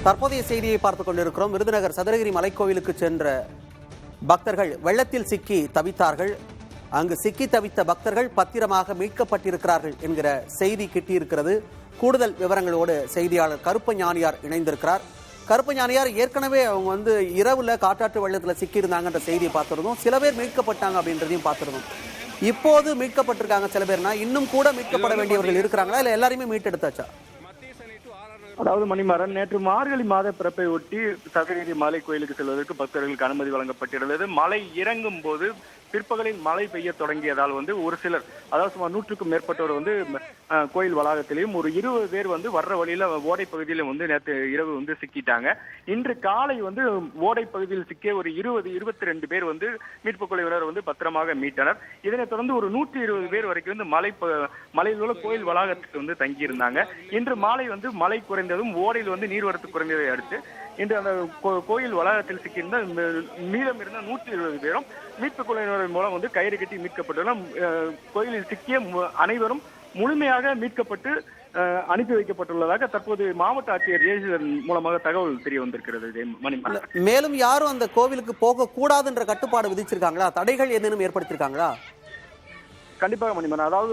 தற்போதைய செய்தியை பார்த்துக் கொண்டிருக்கிறோம். விருதுநகர் சதுரகிரி மலைக்கோவிலுக்கு சென்ற பக்தர்கள் வெள்ளத்தில் சிக்கி தவித்தார்கள். அங்கு சிக்கி தவித்த பக்தர்கள் பத்திரமாக மீட்கப்பட்டிருக்கிறார்கள் என்கிற செய்தி கிட்டியிருக்கிறது. கூடுதல் விவரங்களோடு செய்தியாளர் கருப்ப ஞானியார் இணைந்திருக்கிறார். கருப்ப ஞானியார், ஏற்கனவே அவங்க இரவுல காட்டாற்று வெள்ளத்தில் சிக்கியிருந்தாங்கன்ற செய்தியை பார்த்திருந்தோம். சில பேர் மீட்கப்பட்டாங்க அப்படின்றதையும் பார்த்திருந்தோம். இப்போது மீட்கப்பட்டிருக்காங்க சில பேர்னா, இன்னும் கூட மீட்கப்பட வேண்டியவர்கள் இருக்கிறாங்களா, இல்ல எல்லாருமே மீட்டெடுத்தாச்சா? அதாவது மணிமாறன், நேற்று மார்கழி மாத பிறப்பை ஒட்டி சதுரகிரி மலை கோயிலுக்கு செல்வதற்கு பக்தர்களுக்கு அனுமதி வழங்கப்பட்டிருந்தது. மலை இறங்கும் போது பிற்பகலில் மழை பெய்ய தொடங்கியதால் ஒரு சிலர், அதாவது சுமார் 100க்கும் மேற்பட்டவர் கோயில் வளாகத்திலையும் ஒரு 20 பேர் வர்ற வழியில ஓடை பகுதியில நேற்று இரவு சிக்கிட்டாங்க. இன்று காலை ஓடை பகுதியில் சிக்கிய ஒரு 22 பேர் மீட்பு குழுவினர் பத்திரமாக மீட்டனர். இதனைத் தொடர்ந்து ஒரு 120 பேர் வரைக்கும் மலையில் உள்ள கோயில் வளாகத்துக்கு தங்கியிருந்தாங்க. இன்று மாலை மழை குறைந்ததும் ஓடையில் நீர்வரத்து குறைந்ததை அடுத்து இன்று அந்த கோயில் வளாகத்தில் சிக்கியிருந்த மீதம் இருந்த 120 பேரும் மீட்பு குழுவினர் மூலம் கயிறு கட்டி மீட்கப்பட்டுள்ள கோயிலில் சிக்கிய அனைவரும் முழுமையாக மீட்கப்பட்டு அனுப்பி வைக்கப்பட்டுள்ளதாக தற்போது மாவட்ட ஆட்சியர் ஜெயசீலன் மூலமாக தகவல் தெரிய வந்திருக்கிறது. மேலும் யாரும் அந்த கோவிலுக்கு போக கூடாதுன்ற கட்டுப்பாடு விதிச்சிருக்காங்களா? தடைகள் ஏதேனும் ஏற்படுத்திருக்காங்களா? கண்டிப்பாக மணிமன், அதாவது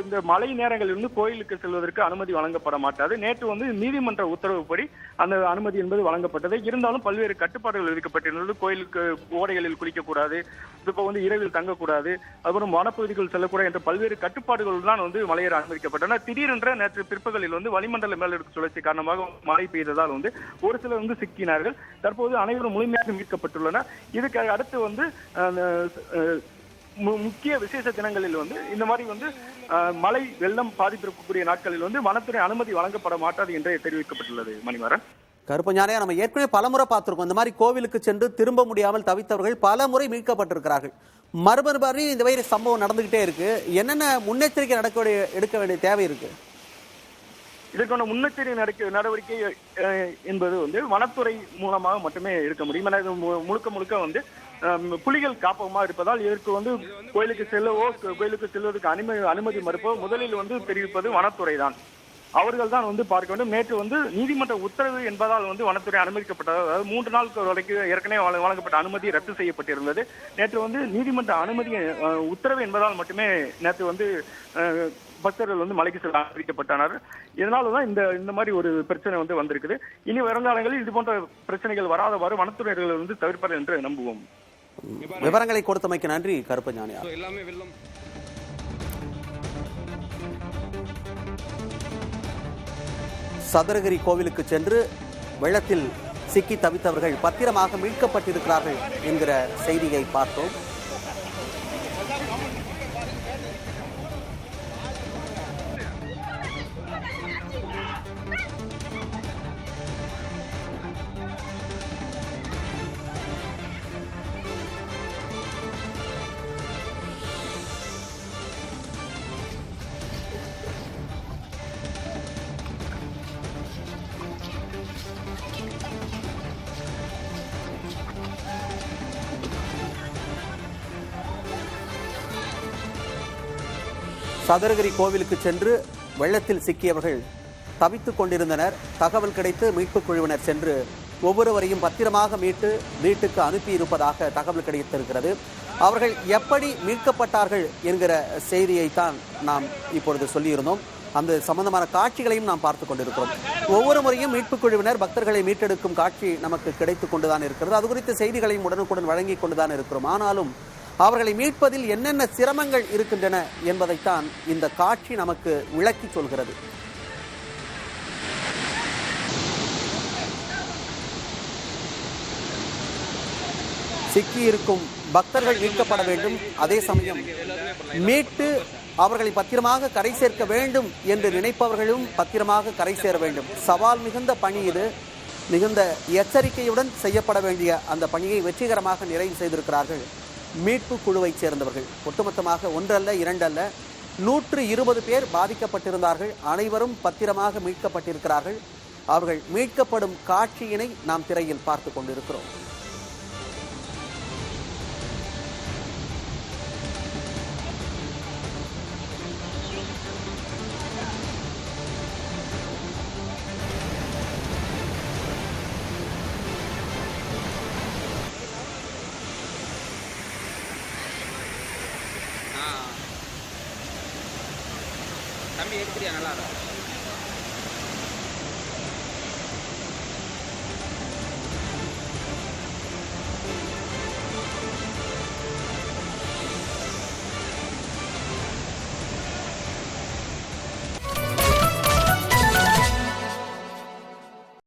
இந்த மழை நேரங்களில் கோயிலுக்கு செல்வதற்கு அனுமதி வழங்கப்பட மாட்டாது. நேற்று நீதிமன்ற உத்தரவுப்படி அந்த அனுமதி என்பது வழங்கப்பட்டது. இருந்தாலும் பல்வேறு கட்டுப்பாடுகள் விதிக்கப்பட்டிருந்தது. கோயிலுக்கு ஓடைகளில் குளிக்கக்கூடாது, இப்போ இரவில் தங்கக்கூடாது, அதுபோல வனப்பகுதிகள் செல்லக்கூடாது என்ற பல்வேறு கட்டுப்பாடுகள் தான் மலையேற அனுமதிக்கப்பட்டன. திடீரென்ற நேற்று பிற்பகலில் வளிமண்டல மேலடுக்கு சுழற்சி காரணமாக மழை பெய்ததால் ஒரு சிலர் சிக்கினார்கள். தற்போது அனைவரும் முழுமையாக மீட்கப்பட்டுள்ளனர். இதுக்கு அடுத்து முக்கிய விசேஷ தினங்களில் இந்த மாதிரி மழை வெள்ளம் பாதிப்பிருக்கக்கூடிய நாட்களில் வனத்துறை அனுமதி வழங்கப்பட மாட்டாது என்றே தெரிவிக்கப்பட்டுள்ளது. மணிமாறன், கருப்பு ஞானியா, நம்ம ஏற்கனவே பலமுறை பார்த்திருக்கோம். இந்த மாதிரி கோவிலுக்கு சென்று திரும்ப முடியாமல் தவித்தவர்கள் பல முறை மீட்கப்பட்டிருக்கிறார்கள். மறுபடியும் இந்த மாதிரி சம்பவம் நடந்துகிட்டே இருக்கு. என்னென்ன முன்னெச்சரிக்கை எடுக்க வேண்டிய தேவை இருக்கு? இதற்கான முன்னெச்சரிக்கை நடவடிக்கை என்பது வனத்துறை மூலமாக மட்டுமே இருக்க முடியும். ஏன்னா இது முழுக்க புலிகள் காப்பகமா இருப்பதால் இதற்கு கோயிலுக்கு செல்வதற்கு அனுமதி மறுப்போ முதலில் தெரிவிப்பது வனத்துறை தான். அவர்கள் தான் பார்க்க வேண்டும். நேற்று நீதிமன்ற உத்தரவு என்பதால் வனத்துறை அனுமதிக்கப்பட்டது. அதாவது 3 நாள் வரைக்கும் ஏற்கனவே வழங்கப்பட்ட அனுமதி ரத்து செய்யப்பட்டிருந்தது. நேற்று நீதிமன்ற அனுமதி உத்தரவு என்பதால் மட்டுமே நேற்று பக்தர்கள் மலைக்கு செல்ல அனுமதிக்கப்பட்டனர். இதனாலதான் இந்த மாதிரி ஒரு பிரச்சனை வந்திருக்குது. இனி வருங்காலங்களில் இது போன்ற பிரச்சனைகள் வராதவாறு வனத்துறையினர்கள் தவிர்ப்பார் என்று நம்புவோம். விவரங்களை கொடுத்தமைக்கு நன்றி கருப்பு ஞானியா. சதுரகிரி கோவிலுக்கு சென்று வெள்ளத்தில் சிக்கி தவித்தவர்கள் பத்திரமாக மீட்கப்பட்டிருக்கிறார்கள் என்கிற செய்தியை பார்த்தோம். சதுரகிரி கோவிலுக்கு சென்று வெள்ளத்தில் சிக்கியவர்கள் தவித்துக் கொண்டிருந்தனர். தகவல் கிடைத்து மீட்புக் குழுவினர் சென்று ஒவ்வொருவரையும் பத்திரமாக மீட்டு வீட்டுக்கு அனுப்பி இருப்பதாக தகவல் கிடைத்திருக்கிறது. அவர்கள் எப்படி மீட்கப்பட்டார்கள் என்கிற செய்தியைத்தான் நாம் இப்பொழுது சொல்லியிருந்தோம். அந்த சம்பந்தமான காட்சிகளையும் நாம் பார்த்து கொண்டிருக்கிறோம். ஒவ்வொரு முறையும் மீட்புக் குழுவினர் பக்தர்களை மீட்டெடுக்கும் காட்சி நமக்கு கிடைத்து கொண்டுதான் இருக்கிறது. அது குறித்த செய்திகளையும் உடனுக்குடன் வழங்கி கொண்டுதான் இருக்கிறோம். ஆனாலும் அவர்களை மீட்பதில் என்னென்ன சிரமங்கள் இருக்கின்றன என்பதைத்தான் இந்த காட்சி நமக்கு விளக்கி சொல்கிறது. சிக்கியிருக்கும் பக்தர்கள் மீட்கப்பட வேண்டும். அதே சமயம் மீட்டு அவர்களை பத்திரமாக கரை சேர்க்க வேண்டும் என்று நினைப்பவர்களும் பத்திரமாக கரை சேர வேண்டும். சவால் மிகுந்த பணி இது. மிகுந்த எச்சரிக்கையுடன் செய்யப்பட வேண்டிய அந்த பணியை வெற்றிகரமாக நிறைவு செய்திருக்கிறார்கள் மீட்பு குழுவை சேர்ந்தவர்கள். ஒட்டுமொத்தமாக 1 அல்ல 2 அல்ல 120 பேர் பாதிக்கப்பட்டிருந்தார்கள். அனைவரும் பத்திரமாக மீட்கப்பட்டிருக்கிறார்கள். அவர்கள் மீட்கப்படும் காட்சியினை நாம் திரையில் பார்த்து கொண்டிருக்கிறோம். தம்பி எடுத்துறியா நல்லா இருக்கும்.